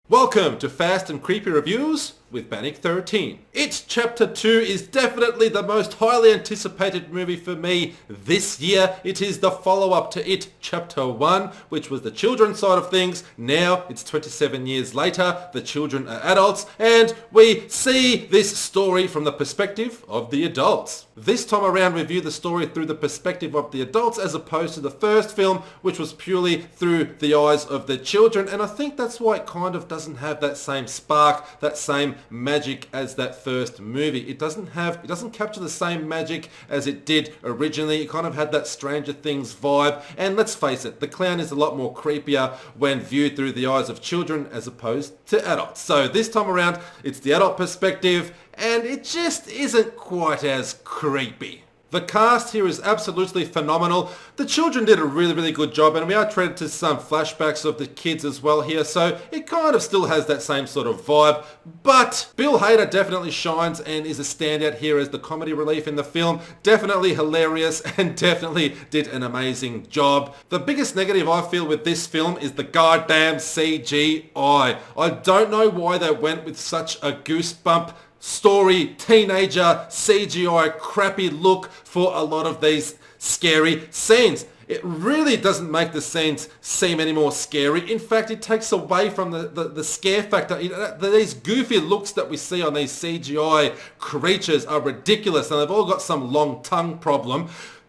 Welcome to Fast and Creepy Reviews with Bannock 13. It Chapter 2 is definitely the most highly anticipated movie for me this year. It is the follow-up to It Chapter 1, which was the children's side of things. Now it's 27 years later, the children are adults, and we see this story from the perspective of the adults. This time around we view the story through the perspective of the adults as opposed to the first film, which was purely through the eyes of the children, and I think that's why it kind of doesn't have that same spark, that same magic as that first movie. It doesn't capture the same magic as it did originally. It kind of had that Stranger Things vibe, and let's face it, the clown is a lot more creepier when viewed through the eyes of children as opposed to adults. So this time around, it's the adult perspective, and it just isn't quite as creepy. The cast here is absolutely phenomenal. The children did a really good job, and we are treated to some flashbacks of the kids as well here, so it kind of still has that same sort of vibe. But Bill Hader definitely shines and is a standout here as the comedy relief in the film. Definitely hilarious and definitely did an amazing job. The biggest negative I feel with this film is the goddamn CGI. I don't know why they went with such a goosebump story, teenager, CGI, crappy look for a lot of these scary scenes. It really doesn't make the scenes seem any more scary. In fact, it takes away from the scare factor. These goofy looks that we see on these CGI creatures are ridiculous, and they've all got some long tongue problem.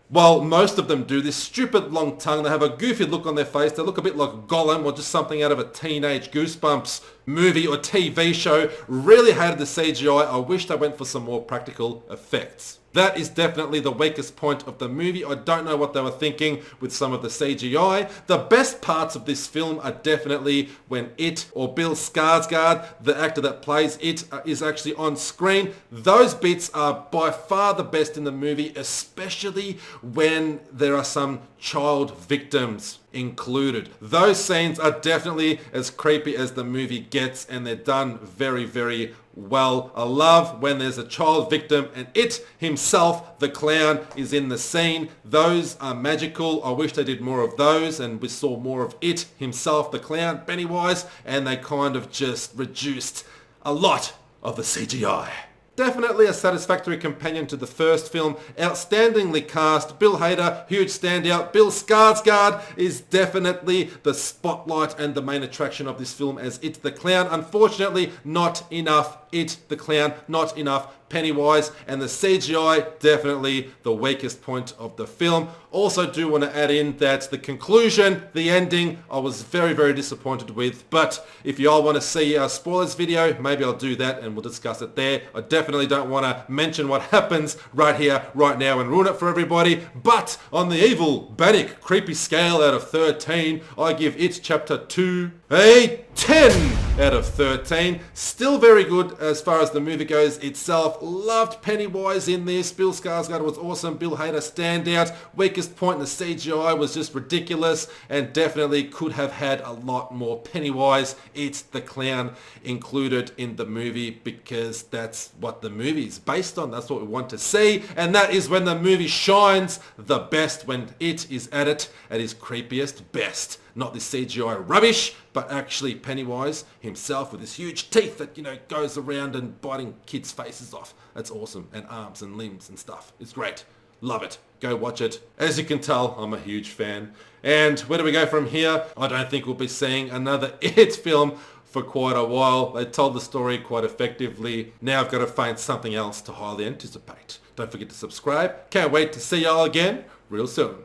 While most of them do this stupid long tongue, they have a goofy look on their face. They look a bit like Gollum or just something out of a teenage Goosebumps movie or TV show. Really hated the CGI. I wish they went for some more practical effects. That is definitely the weakest point of the movie. I don't know what they were thinking with some of the CGI. The best parts of this film are definitely when It, or Bill Skarsgård, the actor that plays It, is actually on screen. Those bits are by far the best in the movie, especially when there are some child victims included. Those scenes are definitely as creepy as the movie gets, and they're done very well. I love when there's a child victim and It himself, the clown, is in the scene. Those are magical. I wish they did more of those and we saw more of It himself, the clown, Pennywise, and they kind of just reduced a lot of the CGI. Definitely a satisfactory companion to the first film. Outstandingly cast. Bill Hader, huge standout. Bill Skarsgård is definitely the spotlight and the main attraction of this film as It the Clown. Unfortunately, not enough It the Clown, not enough Pennywise, and the CGI definitely the weakest point of the film. Also do want to add in that the conclusion, the ending, I was very disappointed with, but if you all want to see a spoilers video, maybe I'll do that and we'll discuss it there. I definitely don't want to mention what happens right here, right now and ruin it for everybody, but on the evil Bannock creepy scale out of 13, I give It Chapter 2 a 10 out of 13. Still very good as far as the movie goes itself. Loved Pennywise in this. Bill Skarsgård was awesome. Bill Hader standout. Weakest point in the CGI was just ridiculous and definitely could have had a lot more Pennywise, It's the Clown, included in the movie because that's what the movie is based on. That's what we want to see, and that is when the movie shines the best, when It is at its creepiest best. Not this CGI rubbish, but actually Pennywise himself with his huge teeth that, goes around and biting kids' faces off. That's awesome. And arms and limbs and stuff. It's great. Love it. Go watch it. As you can tell, I'm a huge fan. And where do we go from here? I don't think we'll be seeing another It film for quite a while. They told the story quite effectively. Now I've got to find something else to highly anticipate. Don't forget to subscribe. Can't wait to see y'all again real soon.